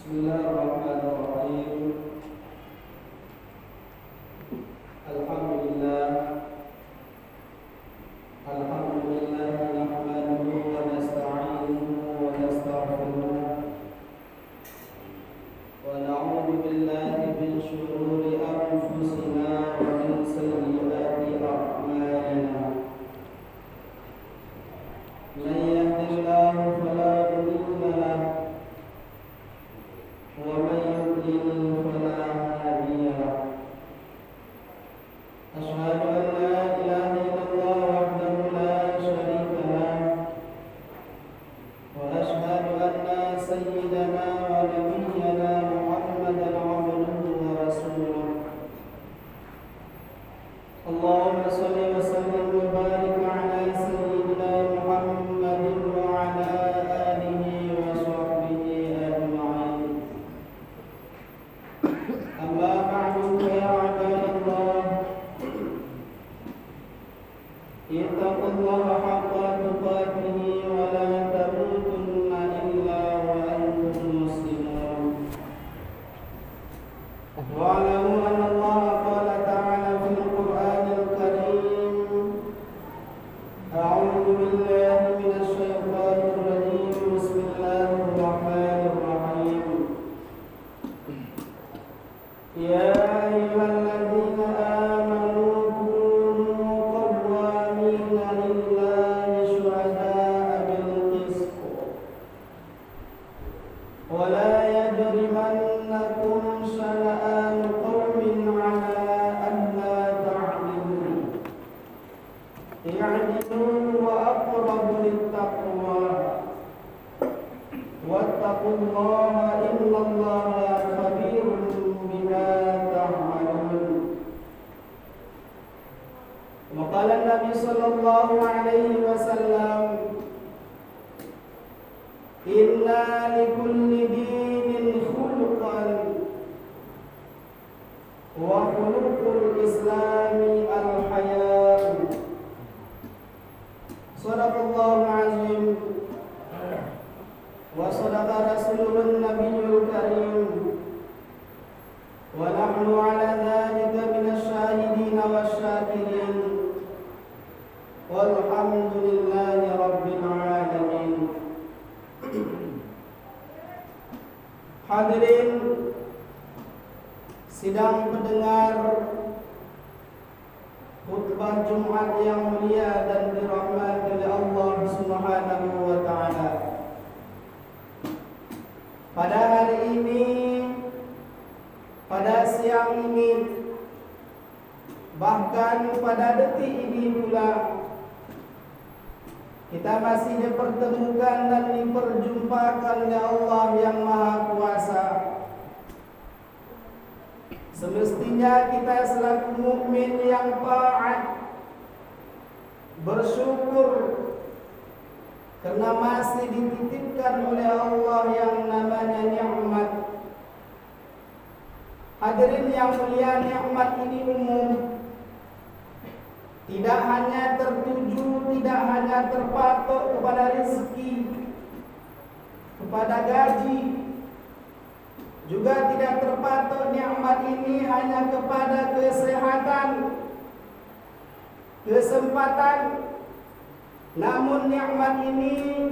Bismillahirrahmanirrahim. Alhamdulillah. Alhamdulillah nahmaduhu wa nasta'inuhu wa nastaghfiruh. Wa na'udzu billahi min shururi anfusina wa min sayyiati a'malina. Man yahdihillahu fala mudilla lahu ومن يضلل فلا هادي له أشهد أن لا إله إلا الله وحده لا شريك له وأشهد أن سيدنا ونبينا محمدا عبده ورسوله اللهم صل وسلم وبارك على سيدنا محمد وعلى آله وصحبه أجمعين. أما بعد فيا عباد الله اتقوا الله حق تقاته ولا تموتن إلا وأنتم مسلمون. واعلموا أن الله قال تعالى في القرآن الكريم أعوذ بالله من الشيطان الرجيم بسم الله الرحمن الرحيم يا أيها الذين آمنوا كونوا قوامين لله شهداء بالقسط ولا يجرمنكم شنآن قوم على ألا تعدلوا اعدلوا وأقرب للتقوى واتقوا الله إن الله خبير بما تعملون. وقال النبي صلى الله عليه وسلم إن لكل دين خلقا وخلق الإسلام الحياء. صدق الله العظيم وصدق رسوله النبي الكريم ونحن على ذلك من الشاهدين والشاكرين والحمد لله رب العالمين. Hadirin sidang pendengar khutbah Jumat yang mulia dan dirahmati oleh Allah Subhanahu wa taala. Pada hari ini, pada siang ini, bahkan pada detik ini pula, kita masih dipertemukan dan diperjumpakan oleh Allah yang Maha Kuasa. Semestinya kita selaku mukmin yang taat bersyukur karena masih dititipkan oleh Allah yang namanya nikmat. Hadirin yang mulia, nikmat ini umum. Tidak hanya tertuju, tidak hanya terpatok kepada rezeki, kepada gaji, juga tidak terpatok nikmat ini hanya kepada kesehatan, kesempatan. Namun nikmat ini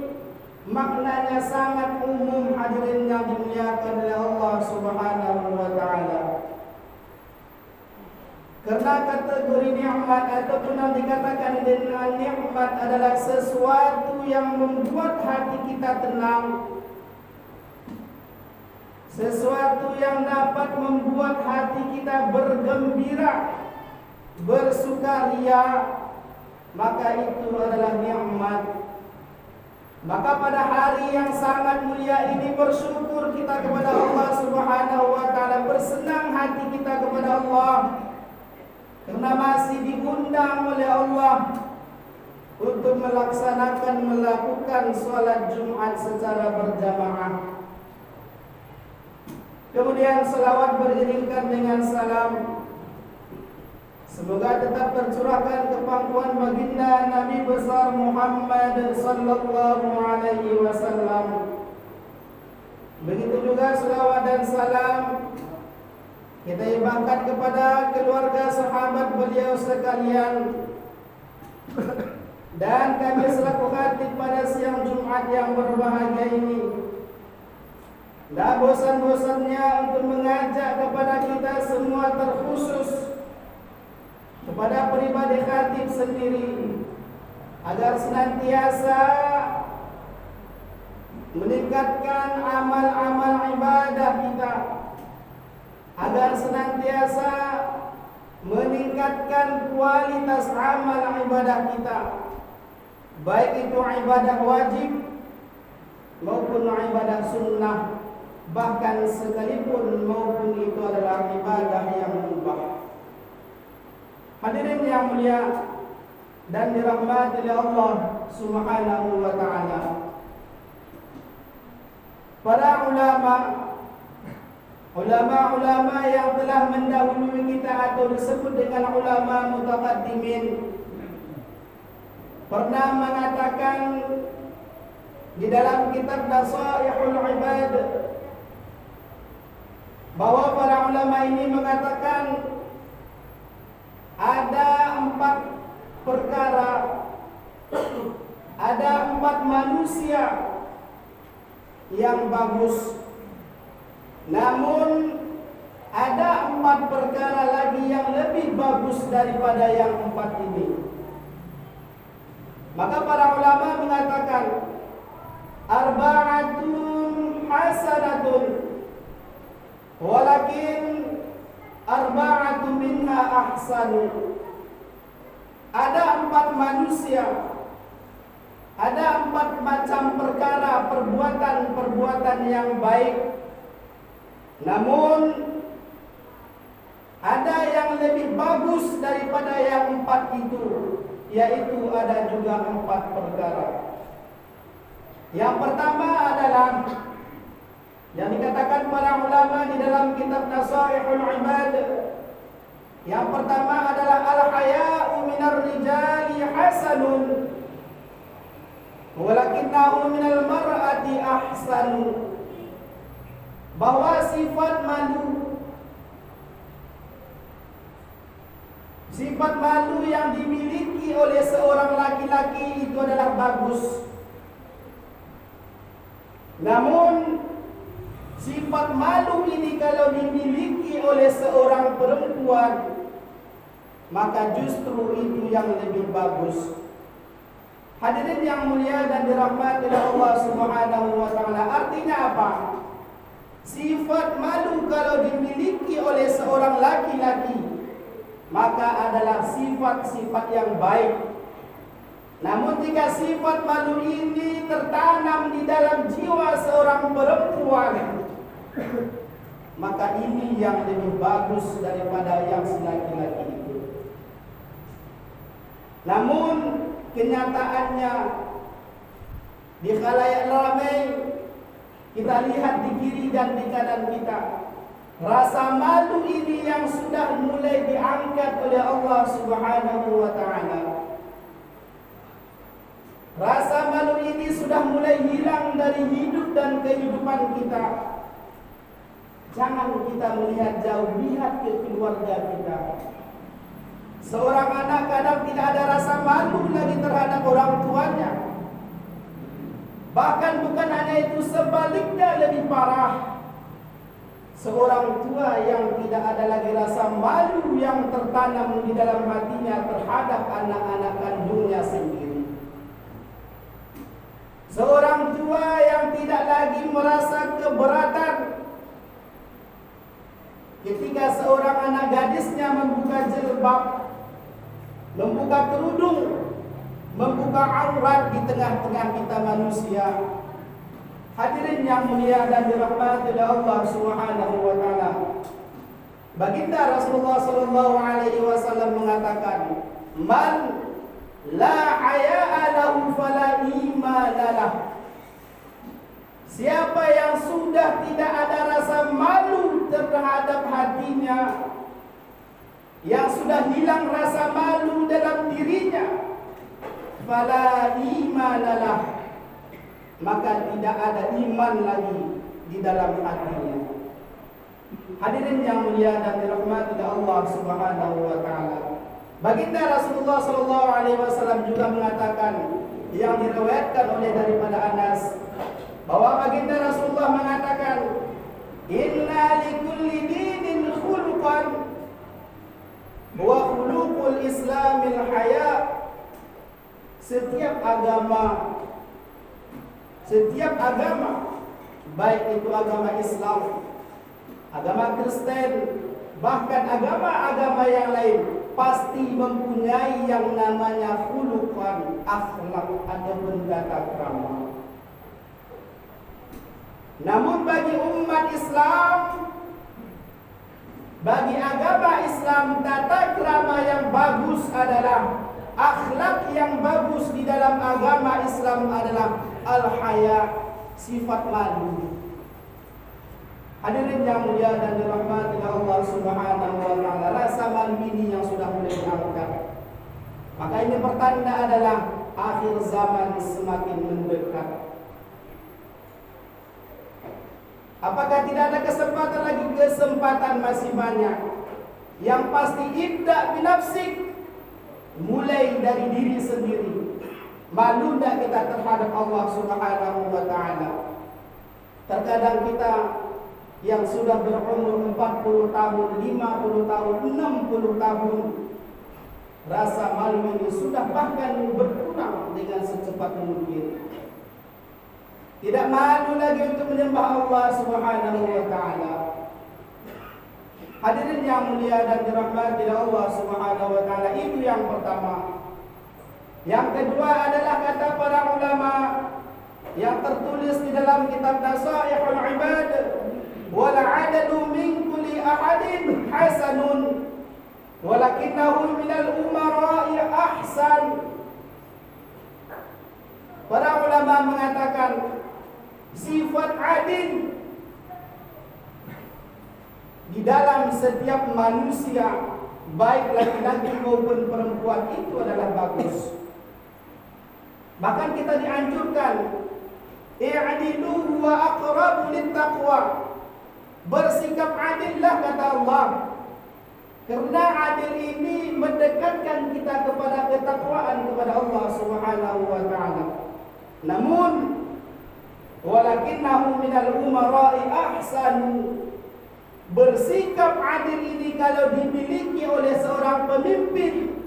maknanya sangat umum, hadirin yang dimuliakan oleh Allah Subhanahu wa taala. Karena kategori nikmat ataupun yang dikatakan dengan nikmat adalah sesuatu yang membuat hati kita tenang, sesuatu yang dapat membuat hati kita bergembira, bersukaria, maka itu adalah nikmat. Maka pada hari yang sangat mulia ini bersyukur kita kepada Allah Subhanahu wa taala, bersenang hati kita kepada Allah karena masih diundang oleh Allah untuk melakukan salat Jumat secara berjamaah. Kemudian salawat beriringkan dengan salam. Semoga tetap tercurahkan ke pangkuan baginda Nabi besar Muhammad sallallahu alaihi wasallam Begitu juga selawat dan salam kita hibahkan kepada keluarga sahabat beliau sekalian. Dan kami selaku khatib pada siang Jumat yang berbahagia ini, tidak bosan-bosannya untuk mengajak kepada kita semua, terkhusus kepada pribadi khatib sendiri, agar senantiasa meningkatkan amal-amal ibadah kita, agar senantiasa meningkatkan kualitas amal ibadah kita, baik itu ibadah wajib maupun ibadah sunnah, bahkan sekalipun maupun itu adalah ibadah yang mubah. Hadirin yang mulia dan dirahmati oleh Allah Subhanahu wa taala, para ulama yang telah mendahului kita atau disebut dengan ulama mutaqaddimin pernah mengatakan di dalam kitab Nasaihul Ibad bahwa para ulama ini mengatakan ada 4 perkara, ada 4 manusia yang bagus, namun ada 4 perkara lagi yang lebih bagus daripada yang 4 ini. Maka para ulama mengatakan arba'atun hasanatun walakin arba'atun minha ahsanu. Ada 4 manusia, ada 4 macam perkara, perbuatan-perbuatan yang baik, namun ada yang lebih bagus daripada yang 4 itu, yaitu ada juga 4 perkara. Yang pertama adalah yang dikatakan para ulama di dalam kitab Nasaihul Ibad. Yang pertama adalah al-haya'u minar rijali hasanun walakinnahu minal mar'ati ahsanu. Bahwa sifat malu yang dimiliki oleh seorang laki-laki itu adalah bagus. Namun sifat malu ini kalau dimiliki oleh seorang perempuan, maka justru itu yang lebih bagus. Hadirin yang mulia dan dirahmati oleh Allah Subhanahu wa taala, artinya apa? Sifat malu kalau dimiliki oleh seorang laki-laki, maka adalah sifat-sifat yang baik. Namun jika sifat malu ini tertanam di dalam jiwa seorang perempuan, maka ini yang lebih bagus daripada yang si laki-laki itu. Namun kenyataannya di khalayak ramai, kita lihat di kiri dan di kanan kita, rasa malu ini yang sudah mulai diangkat oleh Allah Subhanahu wa taala. Rasa malu ini sudah mulai hilang dari hidup dan kehidupan kita. Jangan kita melihat jauh, lihat ke keluarga kita. Seorang anak kadang tidak ada rasa malu lagi terhadap orang tuanya. Bahkan bukan hanya itu, sebaliknya lebih parah. Seorang tua yang tidak ada lagi rasa malu yang tertanam di dalam hatinya terhadap anak-anak kandungnya sendiri. Seorang tua yang tidak lagi merasa keberatan ketika seorang anak gadisnya membuka jilbab, membuka kerudung, membuka aurat di tengah-tengah kita manusia. Hadirin yang mulia dan dirahmati oleh Allah Subhanahu wa taala, baginda Rasulullah sallallahu alaihi wasallam mengatakan, "Man la haya'a lahu fala imana lah." Siapa yang sudah tidak ada rasa malu terhadap hatinya, yang sudah hilang rasa malu dalam dirinya, fala imana lah, maka tidak ada iman lagi. di dalam hatinya. Hadirin yang mulia dan dirahmati Allah Subhanahu wa taala. Baginda Rasulullah sallallahu alaihi wasallam juga mengatakan, yang diriwayatkan oleh daripada Anas, bahwa baginda Rasulullah mengatakan, inna likulli dinin khuluqan wa khuluqul islamil haya. Setiap agama, baik itu agama Islam, agama Kristen, bahkan agama-agama yang lain, pasti mempunyai yang namanya khuluqan, akhlak ataupun tata krama. Namun bagi umat Islam, bagi agama Islam, tata krama yang bagus adalah, akhlak yang bagus di dalam agama Islam adalah al-haya, sifat malu. Hadirin yang mulia dan dirahmati Allah Subhanahu wa taala, rasa malu ini yang sudah mulai diangkat. Maka ini pertanda adalah akhir zaman semakin mendekat. Apakah tidak ada kesempatan lagi? Kesempatan masih banyak. Yang pasti ibda binafsik, mulai dari diri sendiri. Malu tak kita terhadap Allah Subhanahu wa taala? Terkadang kita yang sudah berumur 40 tahun, 50 tahun, 60 tahun, rasa malu ini sudah bahkan berkurang dengan secepat mungkin. Tidak malu lagi untuk menyembah Allah Subhanahu wa taala. Hadirin yang mulia dan dirahmati Allah Subhanahu wa taala, itu yang pertama. Yang kedua adalah kata para ulama yang tertulis di dalam kitab Nasaihul Ibad, wal 'adalu min kulli ahadin hasanun walakinahu minal umara'i ahsan. Para ulama mengatakan sifat adil di dalam setiap manusia, baik laki-laki maupun perempuan, itu adalah bagus. Bahkan kita dianjurkan, i'dilu huwa aqrabu littaqwa. Bersikap adillah, kata Allah. Karena adil ini mendekatkan kita kepada ketakwaan kepada Allah Subhanahu wa taala. Namun walakinnahu minal umara'i ahsanu. Bersikap adil ini kalau dimiliki oleh seorang pemimpin,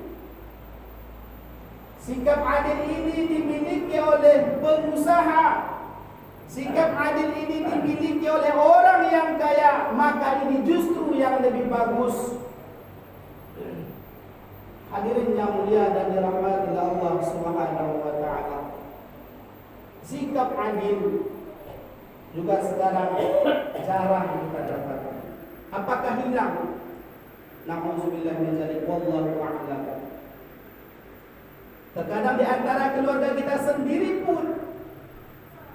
sikap adil ini dimiliki oleh pengusaha, sikap adil ini dimiliki oleh orang yang kaya, maka ini justru yang lebih bagus. Hadirin yang mulia dan dirahmati Allah Subhanahu wa taala, sikap adil juga sekarang jarang kita dapatkan. Apakah hilang? Na'udzubillah min dzalik, wallahu a'lam. Terkadang di antara keluarga kita sendiri pun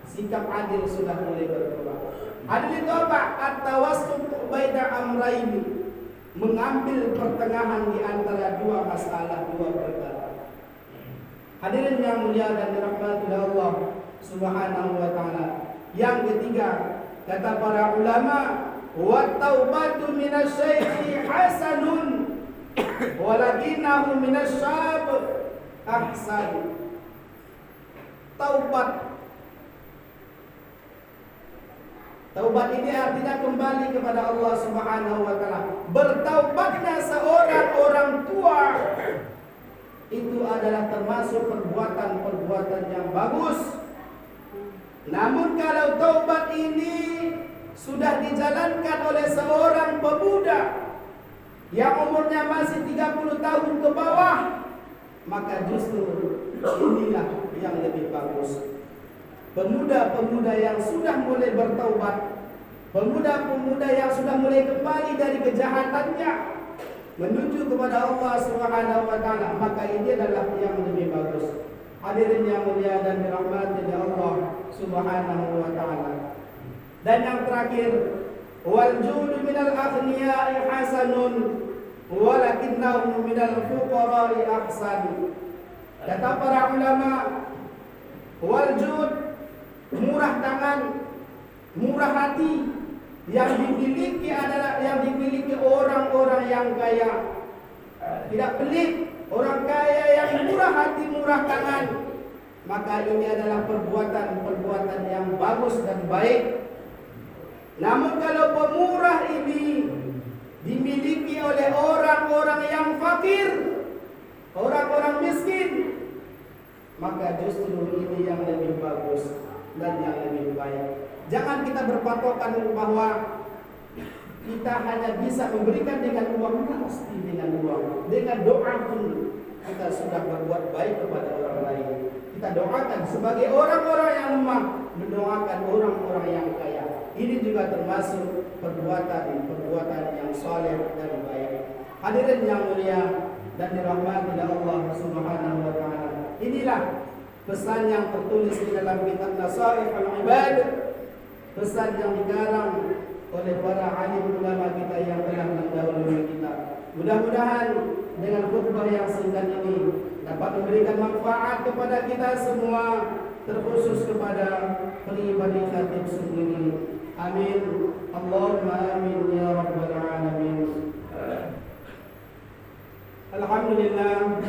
sikap adil sudah mulai berkurang. Adil itu apa? At-tawassut baina amraini, mengambil pertengahan di antara dua masalah, dua perkara. Hadirin yang mulia dan dirahmati Allah Subhanahu wa taala. Yang ketiga, kata para ulama, wa taubatu minasyaikhi hasanun walakinahu minasyab ahsan. Taubat ini artinya kembali kepada Allah Subhanahu wa taala. Bertaubatnya seorang orang tua itu adalah termasuk perbuatan-perbuatan yang bagus. Namun kalau taubat ini sudah dijalankan oleh seorang pemuda yang umurnya masih 30 tahun ke bawah, maka justru inilah yang lebih bagus. Pemuda-pemuda yang sudah mulai bertaubat, pemuda-pemuda yang sudah mulai kembali dari kejahatannya menuju kepada Allah Subhanahu wa taala, maka ini adalah yang lebih bagus. Hadirin yang mulia dan dirahmati Allah Subhanahu wa taala. Dan yang terakhir, wal judu minal aghniya'i hasanun walakinnahu minal fuqara'i ahsan. Kata para ulama, wal jud, murah tangan, Murah hati yang dimiliki orang-orang yang kaya. Tidak pelit, orang kaya yang murah hati, murah tangan. Maka ini adalah perbuatan yang bagus dan baik. Namun kalau pemurah ini dimiliki oleh orang-orang yang fakir, orang-orang miskin, maka justru ini yang lebih bagus dan yang lebih baik. Jangan kita berpatokan bahwa kita hanya bisa memberikan dengan uang, pasti dengan uang. Dengan doa pun kita sudah berbuat baik kepada orang lain. Kita doakan sebagai orang-orang yang lemah, mendoakan orang-orang yang kaya. Ini juga termasuk perbuatan yang saleh dan baik. Hadirin yang mulia dan dirahmati Allah Subhanahu wa taala. Inilah pesan yang tertulis di dalam kitab Nasaihul Ibad, pesan yang dikarang oleh para alim ulama kita yang telah mendahului kita. Mudah-mudahan dengan khutbah yang singkat ini dapat memberikan manfaat kepada kita semua, terkhusus kepada pribadi khatib sendiri. Amin. Allahumma amin ya rabbal alamin. Alhamdulillah.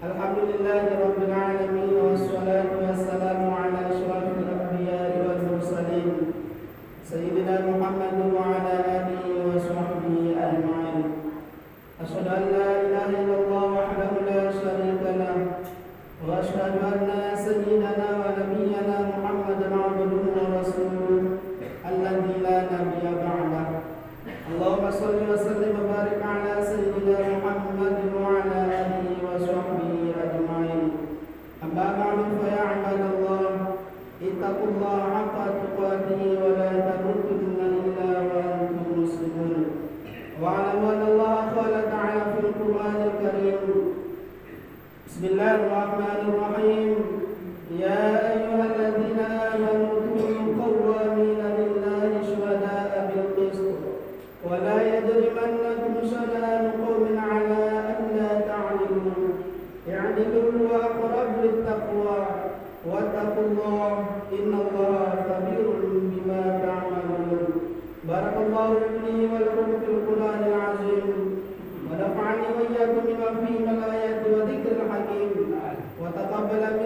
Alhamdulillahi rabbil alamin, wassalatu wassalamu ala asyrafil anbiya'i wal mursalin sayyidina Muhammad wa ala alihi wa sahbihi ajma'in. Asyhadu an la ilaha illallah wahdahu la syarika lah wa asyhadu anna sayyidana wa nabiyyana Muhammadan abduhu wa rasuluh alladzi la nabiyya ba'dah. Allahumma shalli wa sallim wa barik ala sayyidina Muhammad wa ala alihi wa sahbihi ajma'in. Amma ba'du, fa ya ibadallah, ittaqullaha haqqa tuqatih wa la tamutunna illa wa antum muslimun. Wa'alamu anna Allah qala ta'ala fil Qur'anil Karim. Bismillahirrahmanirrahim. Ya ayyuhalladzina amanu kunu qawwamina lillahi syuhada'a bil qist wa la yajrimannakum shana'anu qawmin 'ala alla ta'dilu i'dilu wa aqrabu lit-taqwa wattaqullaha innallaha khabirun bima ta'malun. Barakallahu li wa lakum fil Qur'anil 'azim wa nafa'ani wa iyyakum bima fihi min al-ayati wa dhikril hakim wa taqabbala